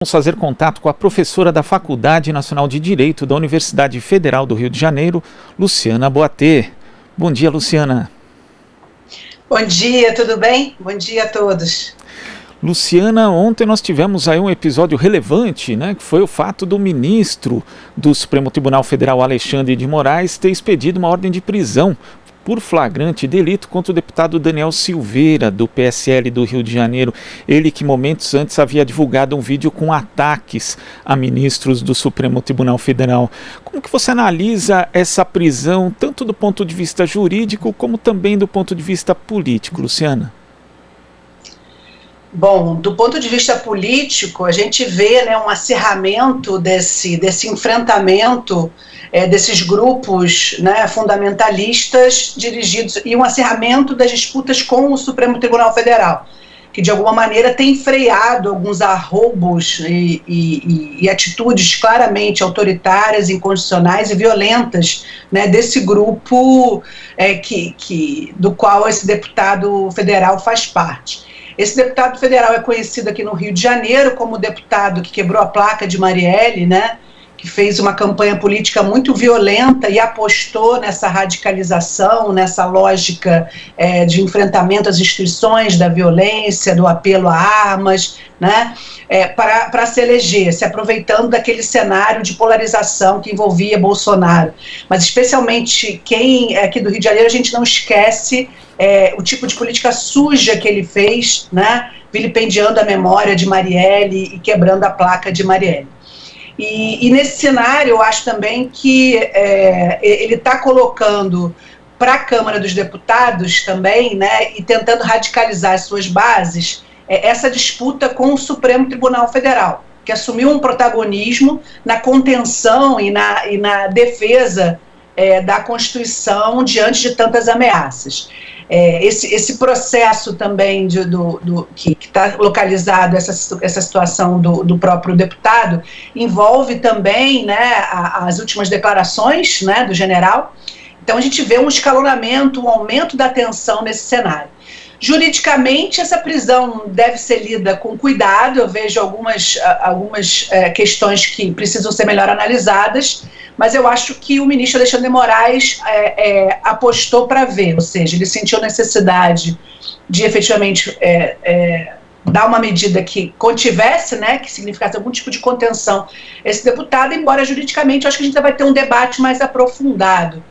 Vamos fazer contato com a professora da Faculdade Nacional de Direito da Universidade Federal do Rio de Janeiro, Luciana Boatê. Bom dia, Luciana. Bom dia, tudo bem? Bom dia a todos. Luciana, ontem nós tivemos aí um episódio relevante, né, que foi o fato do ministro do Supremo Tribunal Federal, Alexandre de Moraes, ter expedido uma ordem de prisão por flagrante delito contra o deputado Daniel Silveira, do PSL do Rio de Janeiro. Ele que momentos antes havia divulgado um vídeo com ataques a ministros do Supremo Tribunal Federal. Como que você analisa essa prisão, tanto do ponto de vista jurídico, como também do ponto de vista político, Luciana? Bom, do ponto de vista político, a gente vê, né, um acirramento desse enfrentamento desses grupos, né, fundamentalistas dirigidos, e um acirramento das disputas com o Supremo Tribunal Federal, que de alguma maneira tem freado alguns arroubos e atitudes claramente autoritárias, inconstitucionais e violentas, né, desse grupo do qual esse deputado federal faz parte. Esse deputado federal é conhecido aqui no Rio de Janeiro como o deputado que quebrou a placa de Marielle, né, que fez uma campanha política muito violenta e apostou nessa radicalização, nessa lógica de enfrentamento às instituições, da violência, do apelo a armas, né, para se eleger, se aproveitando daquele cenário de polarização que envolvia Bolsonaro. Mas especialmente quem é aqui do Rio de Janeiro, a gente não esquece o tipo de política suja que ele fez, né, vilipendiando a memória de Marielle e quebrando a placa de Marielle. E nesse cenário, eu acho também que ele está colocando para a Câmara dos Deputados também, né, e tentando radicalizar as suas bases, essa disputa com o Supremo Tribunal Federal, que assumiu um protagonismo na contenção e na defesa da Constituição diante de tantas ameaças. Esse processo também que está localizado, essa situação do próprio deputado, envolve também, né, as últimas declarações, né, do general. Então a gente vê um escalonamento, um aumento da tensão nesse cenário. Juridicamente, essa prisão deve ser lida com cuidado. Eu vejo algumas questões que precisam ser melhor analisadas, mas eu acho que o ministro Alexandre de Moraes apostou para ver, ou seja, ele sentiu necessidade de efetivamente dar uma medida que contivesse, né, que significasse algum tipo de contenção esse deputado, embora juridicamente eu acho que a gente vai ter um debate mais aprofundado.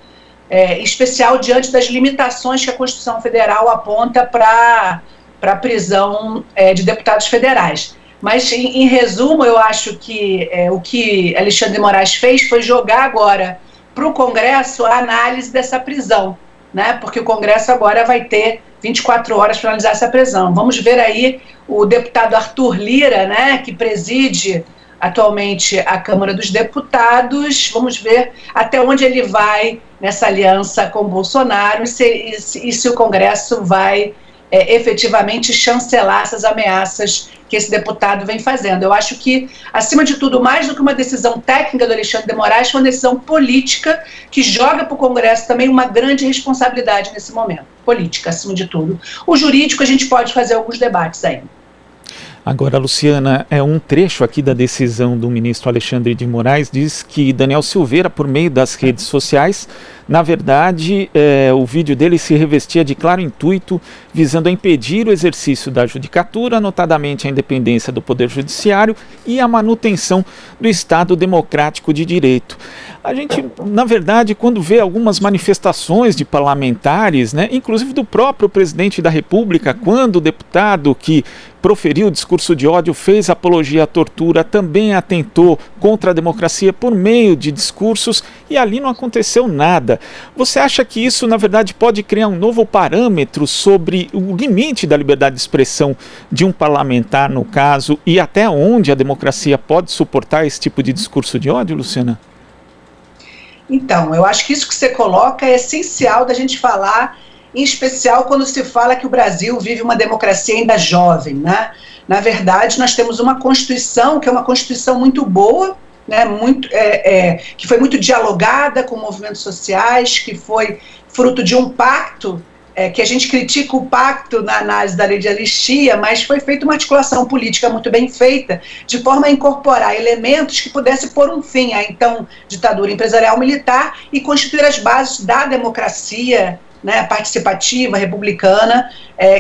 Especial diante das limitações que a Constituição Federal aponta para a prisão de deputados federais. Mas, em resumo, eu acho que o que Alexandre de Moraes fez foi jogar agora para o Congresso a análise dessa prisão, né? Porque o Congresso agora vai ter 24 horas para analisar essa prisão. Vamos ver aí o deputado Arthur Lira, né, que preside atualmente a Câmara dos Deputados. Vamos ver até onde ele vai nessa aliança com Bolsonaro e se o Congresso vai efetivamente chancelar essas ameaças que esse deputado vem fazendo. Eu acho que, acima de tudo, mais do que uma decisão técnica do Alexandre de Moraes, foi uma decisão política que joga para o Congresso também uma grande responsabilidade nesse momento. Política, acima de tudo. O jurídico, a gente pode fazer alguns debates ainda. Agora, Luciana, um trecho aqui da decisão do ministro Alexandre de Moraes diz que Daniel Silveira, por meio das redes sociais, na verdade, o vídeo dele se revestia de claro intuito, visando a impedir o exercício da judicatura, notadamente a independência do Poder Judiciário e a manutenção do Estado Democrático de Direito. A gente, na verdade, quando vê algumas manifestações de parlamentares, né, inclusive do próprio presidente da República, quando o deputado que proferiu o discurso de ódio fez apologia à tortura, também atentou contra a democracia por meio de discursos, e ali não aconteceu nada. Você acha que isso, na verdade, pode criar um novo parâmetro sobre o limite da liberdade de expressão de um parlamentar, no caso, e até onde a democracia pode suportar esse tipo de discurso de ódio, Luciana? Então, eu acho que isso que você coloca é essencial da gente falar, em especial quando se fala que o Brasil vive uma democracia ainda jovem, né? Na verdade, nós temos uma Constituição que é uma Constituição muito boa, né, que foi muito dialogada com movimentos sociais, que foi fruto de um pacto que a gente critica o pacto na análise da lei de anistia, mas foi feita uma articulação política muito bem feita, de forma a incorporar elementos que pudessem pôr um fim à então ditadura empresarial militar e constituir as bases da democracia, né, participativa, republicana,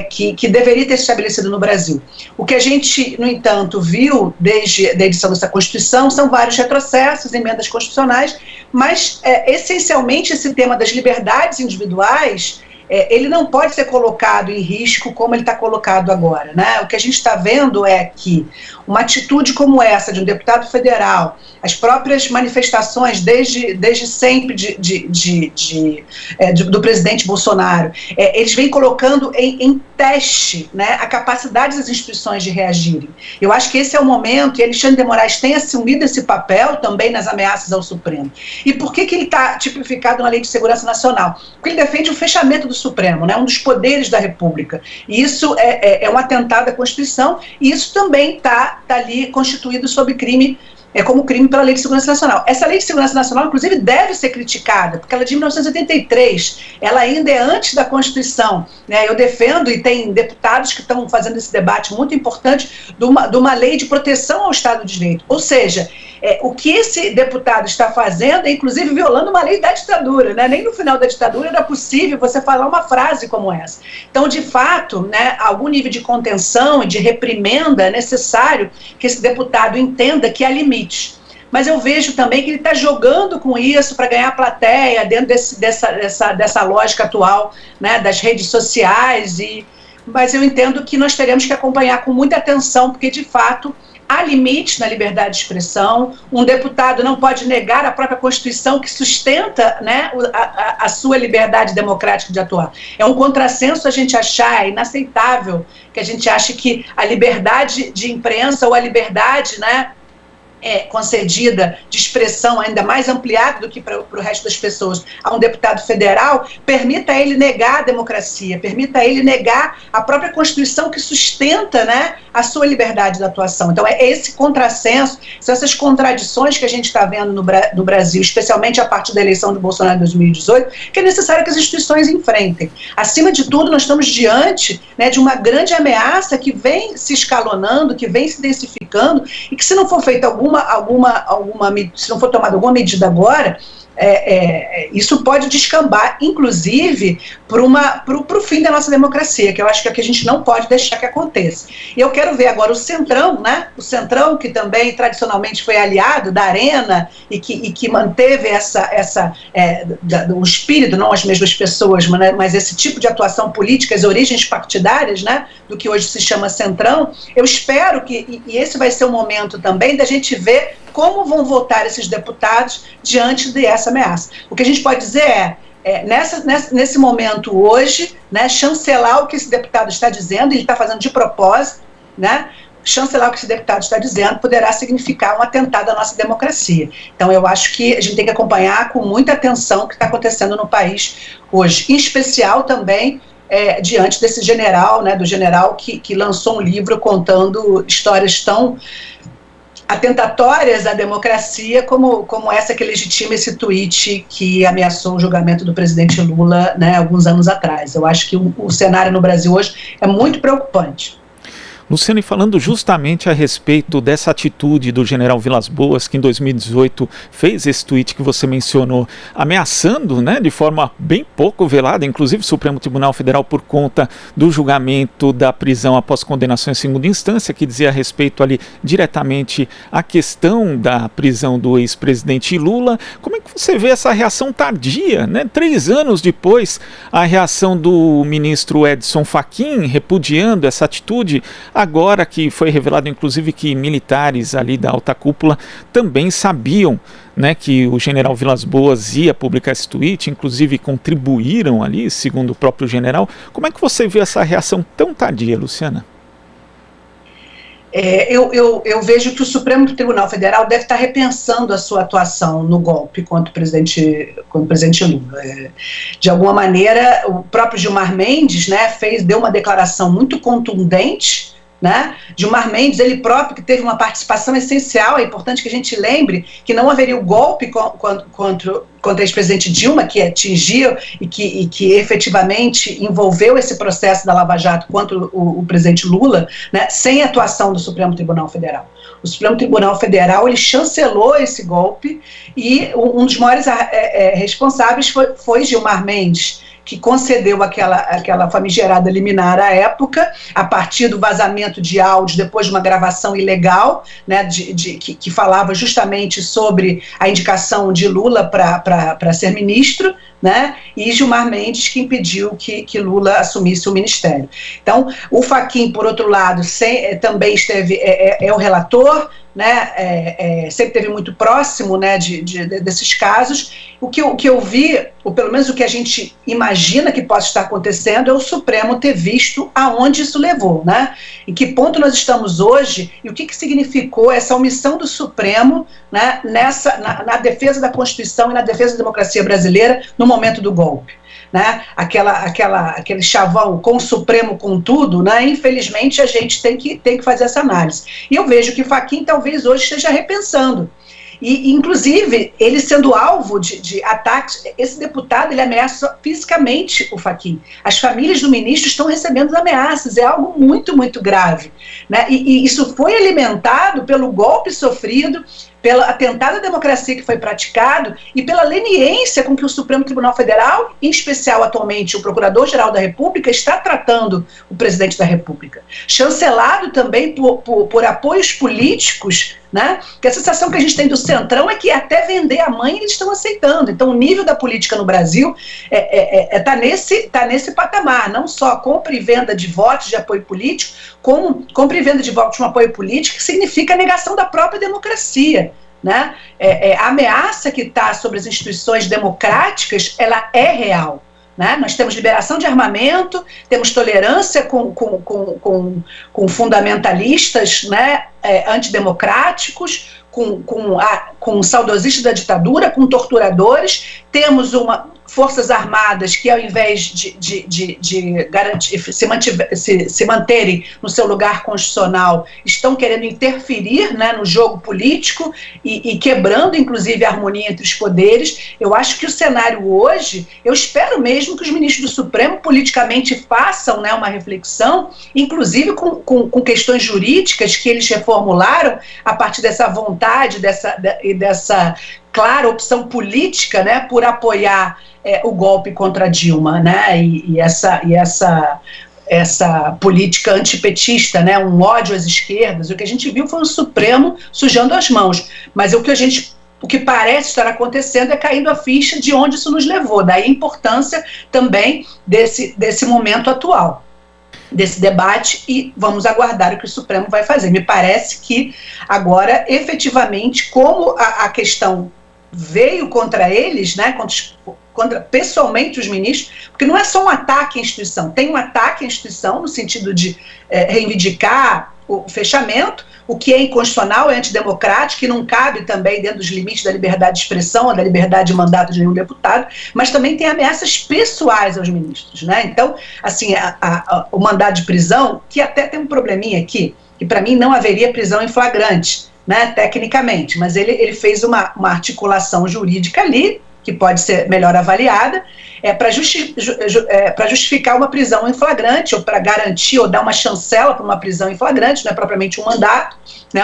que deveria ter se estabelecido no Brasil. O que a gente, no entanto, viu desde a edição dessa Constituição são vários retrocessos, emendas constitucionais, mas, essencialmente, esse tema das liberdades individuais, ele não pode ser colocado em risco como ele está colocado agora, né? O que a gente está vendo é que uma atitude como essa de um deputado federal, as próprias manifestações desde sempre do presidente Bolsonaro, eles vêm colocando em teste, né, a capacidade das instituições de reagirem. Eu acho que esse é o momento, e Alexandre de Moraes tem assumido esse papel também nas ameaças ao Supremo. E por que ele está tipificado na Lei de Segurança Nacional? Porque ele defende o fechamento do Supremo, né, um dos poderes da República. E isso é um atentado à Constituição, e isso também está ali constituído sob crime, como crime pela Lei de Segurança Nacional. Essa Lei de Segurança Nacional, inclusive, deve ser criticada, porque ela é de 1983, ela ainda é antes da Constituição, né? Eu defendo, e tem deputados que estão fazendo esse debate muito importante, de uma lei de proteção ao Estado de Direito. Ou seja, o que esse deputado está fazendo é, inclusive, violando uma lei da ditadura, né? Nem no final da ditadura era possível você falar uma frase como essa. Então, de fato, né, algum nível de contenção e de reprimenda é necessário que esse deputado entenda que há limites. Mas eu vejo também que ele está jogando com isso para ganhar plateia dentro dessa lógica atual, né, das redes sociais. Mas eu entendo que nós teremos que acompanhar com muita atenção, porque, de fato, há limites na liberdade de expressão. Um deputado não pode negar a própria Constituição que sustenta, né, a sua liberdade democrática de atuar. É um contrassenso a gente achar, é inaceitável que a gente ache que a liberdade de imprensa ou a liberdade, né, concedida de expressão ainda mais ampliada do que para o resto das pessoas a um deputado federal, permita a ele negar a democracia, permita a ele negar a própria Constituição que sustenta, né, a sua liberdade de atuação. Então é esse contrassenso, são essas contradições que a gente está vendo no Brasil, especialmente a partir da eleição de Bolsonaro em 2018, que é necessário que as instituições enfrentem. Acima de tudo, nós estamos diante, né, de uma grande ameaça que vem se escalonando, que vem se densificando, e que, se não for feita se não for tomada alguma medida agora, isso pode descambar, inclusive, para o fim da nossa democracia, que eu acho que é o que a gente não pode deixar que aconteça. E eu quero ver agora o Centrão, né? O Centrão, que também tradicionalmente foi aliado da Arena e que manteve o espírito, não as mesmas pessoas, mas esse tipo de atuação política, as origens partidárias, né, do que hoje se chama Centrão. Eu espero que, e esse vai ser o momento também da gente ver como vão votar esses deputados diante dessa ameaça. O que a gente pode dizer nesse momento hoje, né, chancelar o que esse deputado está dizendo, ele está fazendo de propósito, né, chancelar o que esse deputado está dizendo poderá significar um atentado à nossa democracia. Então, eu acho que a gente tem que acompanhar com muita atenção o que está acontecendo no país hoje, em especial também diante desse general, né, do general que lançou um livro contando histórias tão atentatórias à democracia, como essa que legitima esse tweet que ameaçou o julgamento do presidente Lula, né, alguns anos atrás. Eu acho que o cenário no Brasil hoje é muito preocupante. Luciano, e falando justamente a respeito dessa atitude do general Vilas Boas, que em 2018 fez esse tweet que você mencionou, ameaçando, né, de forma bem pouco velada, inclusive o Supremo Tribunal Federal, por conta do julgamento da prisão após condenação em segunda instância, que dizia a respeito ali diretamente à questão da prisão do ex-presidente Lula. Como é que você vê essa reação tardia, né? 3 anos depois, a reação do ministro Edson Fachin repudiando essa atitude, agora que foi revelado, inclusive, que militares ali da alta cúpula também sabiam, né, que o general Vilas Boas ia publicar esse tweet, inclusive contribuíram ali, segundo o próprio general. Como é que você viu essa reação tão tardia, Luciana? Eu vejo que o Supremo Tribunal Federal deve estar repensando a sua atuação no golpe contra o presidente Lula. De alguma maneira, o próprio Gilmar Mendes, né, deu uma declaração muito contundente, né? Gilmar Mendes, ele próprio, que teve uma participação essencial, é importante que a gente lembre que não haveria o golpe contra a ex-presidente Dilma, que atingiu e que efetivamente envolveu esse processo da Lava Jato contra o presidente Lula, né, sem atuação do Supremo Tribunal Federal. O Supremo Tribunal Federal, ele chancelou esse golpe e um dos maiores responsáveis foi Gilmar Mendes, que concedeu aquela famigerada liminar à época, a partir do vazamento de áudios, depois de uma gravação ilegal, né, que falava justamente sobre a indicação de Lula para ser ministro, né, e Gilmar Mendes que impediu que Lula assumisse o ministério. Então, o Fachin, por outro lado, também esteve, é o relator, né, sempre esteve muito próximo, né, desses casos. O que eu vi, ou pelo menos o que a gente imagina que possa estar acontecendo, é o Supremo ter visto aonde isso levou, né? Em que ponto nós estamos hoje e o que significou essa omissão do Supremo, né, na defesa da Constituição e na defesa da democracia brasileira no momento do golpe. Né, aquele chavão com o Supremo com tudo, né, infelizmente a gente tem que fazer essa análise. E eu vejo que Fachin talvez hoje esteja repensando. E, inclusive, ele sendo alvo de ataques, esse deputado, ele ameaça fisicamente o Fachin. As famílias do ministro estão recebendo ameaças, é algo muito, muito grave. Né? E isso foi alimentado pelo golpe sofrido, pelo atentado à democracia que foi praticado e pela leniência com que o Supremo Tribunal Federal, em especial atualmente o Procurador-Geral da República, está tratando o presidente da República. Chancelado também por apoios políticos, né? Que a sensação que a gente tem do Centrão é que até vender a mãe eles estão aceitando. Então o nível da política no Brasil tá nesse patamar, não só compra e venda de votos de apoio político, como compra e venda de votos de um apoio político que significa a negação da própria democracia. Né? A ameaça que está sobre as instituições democráticas, ela é real. Né? Nós temos liberação de armamento, temos tolerância com fundamentalistas, né, antidemocráticos, com saudosistas da ditadura, com torturadores, temos forças armadas que, ao invés de garantir, se manterem no seu lugar constitucional, estão querendo interferir, né, no jogo político e quebrando, inclusive, a harmonia entre os poderes. Eu acho que o cenário hoje, eu espero mesmo que os ministros do Supremo politicamente façam, né, uma reflexão, inclusive com questões jurídicas que eles reformularam a partir dessa vontade, dessa clara opção política, né, por apoiar o golpe contra Dilma, né, e essa política antipetista, né, um ódio às esquerdas. O que a gente viu foi o Supremo sujando as mãos, mas o que parece estar acontecendo é caindo a ficha de onde isso nos levou, daí a importância também desse momento atual, desse debate, e vamos aguardar o que o Supremo vai fazer. Me parece que agora, efetivamente, como a questão veio contra eles, né, contra pessoalmente os ministros, porque não é só um ataque à instituição, tem um ataque à instituição no sentido de reivindicar o fechamento, o que é inconstitucional, é antidemocrático, que não cabe também dentro dos limites da liberdade de expressão ou da liberdade de mandato de nenhum deputado, mas também tem ameaças pessoais aos ministros, né? Então, assim, o mandado de prisão, que até tem um probleminha aqui, que para mim não haveria prisão em flagrante, né, tecnicamente, mas ele fez uma articulação jurídica ali, que pode ser melhor avaliada, para justificar uma prisão em flagrante, ou para garantir, ou dar uma chancela para uma prisão em flagrante, não é propriamente um mandato, né,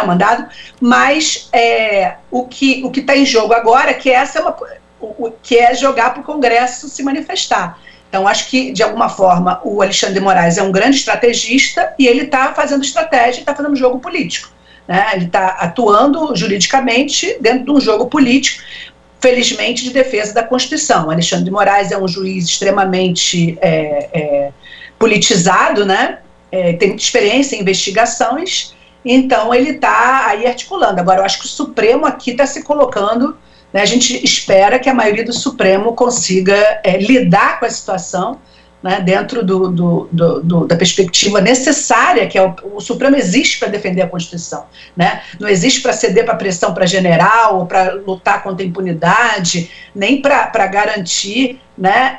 mas o que está em jogo agora, que é jogar para o Congresso se manifestar. Então, acho que, de alguma forma, o Alexandre de Moraes é um grande estrategista e ele está fazendo estratégia, está fazendo jogo político. Né? Ele está atuando juridicamente dentro de um jogo político, felizmente, de defesa da Constituição. Alexandre de Moraes é um juiz extremamente politizado, né? Tem muita experiência em investigações, então ele está aí articulando. Agora, eu acho que o Supremo aqui está se colocando, né? A gente espera que a maioria do Supremo consiga lidar com a situação, né, dentro da perspectiva necessária, que é o Supremo existe para defender a Constituição, né? Não existe para ceder para pressão para general, ou para lutar contra a impunidade, nem para garantir, né,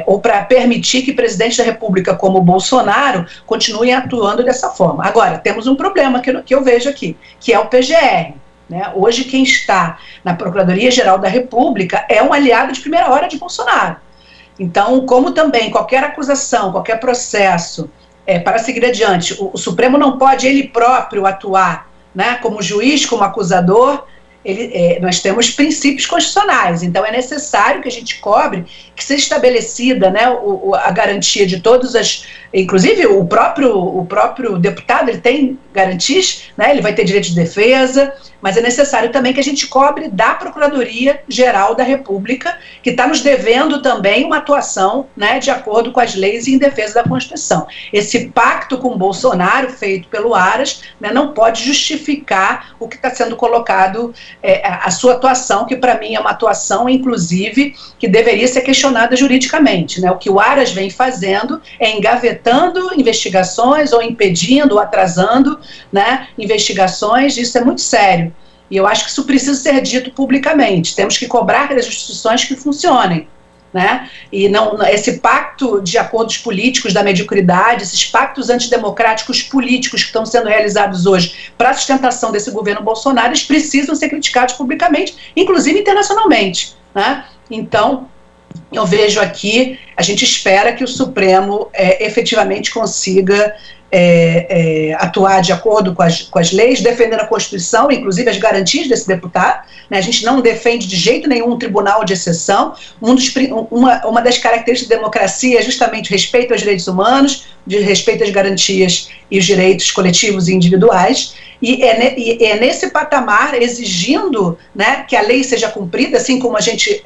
ou para permitir que presidentes da República como o Bolsonaro continuem atuando dessa forma. Agora, temos um problema que eu vejo aqui, que é o PGR. Né? Hoje quem está na Procuradoria-Geral da República é um aliado de primeira hora de Bolsonaro. Então, como também qualquer acusação, qualquer processo, para seguir adiante, o Supremo não pode ele próprio atuar, né, como juiz, como acusador. Nós temos princípios constitucionais, então é necessário que a gente cobre, que seja estabelecida, né, a garantia de todas as... Inclusive, o próprio deputado, ele tem garantias, né, ele vai ter direito de defesa, mas é necessário também que a gente cobre da Procuradoria-Geral da República, que está nos devendo também uma atuação, né, de acordo com as leis e em defesa da Constituição. Esse pacto com Bolsonaro, feito pelo Aras, né, não pode justificar o que está sendo colocado, a sua atuação, que para mim é uma atuação, inclusive, que deveria ser questionada juridicamente. Né? O que o Aras vem fazendo é engavetando investigações ou impedindo ou atrasando, né, investigações. Isso é muito sério. E eu acho que isso precisa ser dito publicamente. Temos que cobrar das instituições que funcionem. Né? E esse pacto de acordos políticos da mediocridade, esses pactos antidemocráticos políticos que estão sendo realizados hoje para a sustentação desse governo Bolsonaro, eles precisam ser criticados publicamente, inclusive internacionalmente. Né? Então, eu vejo aqui, a gente espera que o Supremo efetivamente consiga atuar de acordo com as leis, defendendo a Constituição, inclusive as garantias desse deputado. Né? A gente não defende de jeito nenhum um tribunal de exceção. Uma das características da democracia é justamente o respeito aos direitos humanos, de respeito às garantias e os direitos coletivos e individuais. E é nesse patamar, exigindo, né, que a lei seja cumprida, assim como a gente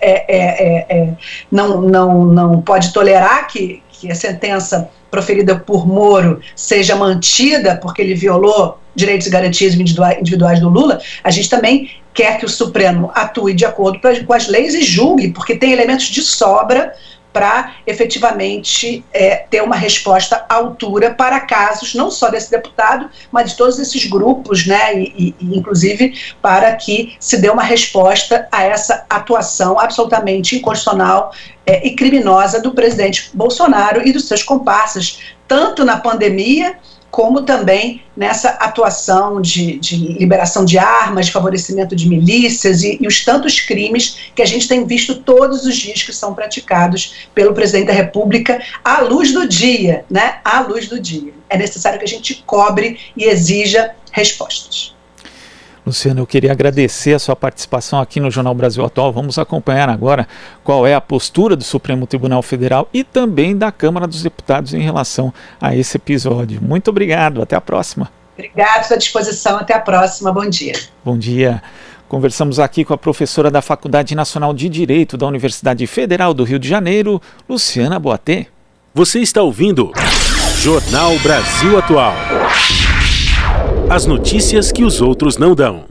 não pode tolerar que a sentença proferida por Moro seja mantida porque ele violou direitos e garantias individuais do Lula. A gente também quer que o Supremo atue de acordo com as leis e julgue, porque tem elementos de sobra para efetivamente ter uma resposta à altura para casos não só desse deputado, mas de todos esses grupos, né, e inclusive para que se dê uma resposta a essa atuação absolutamente inconstitucional e criminosa do presidente Bolsonaro e dos seus comparsas, tanto na pandemia como também nessa atuação de liberação de armas, de favorecimento de milícias e os tantos crimes que a gente tem visto todos os dias que são praticados pelo presidente da República à luz do dia, né? À luz do dia. É necessário que a gente cobre e exija respostas. Luciana, eu queria agradecer a sua participação aqui no Jornal Brasil Atual. Vamos acompanhar agora qual é a postura do Supremo Tribunal Federal e também da Câmara dos Deputados em relação a esse episódio. Muito obrigado, até a próxima. Obrigado, estou à disposição, até a próxima, bom dia. Bom dia. Conversamos aqui com a professora da Faculdade Nacional de Direito da Universidade Federal do Rio de Janeiro, Luciana Boatê. Você está ouvindo Jornal Brasil Atual. As notícias que os outros não dão.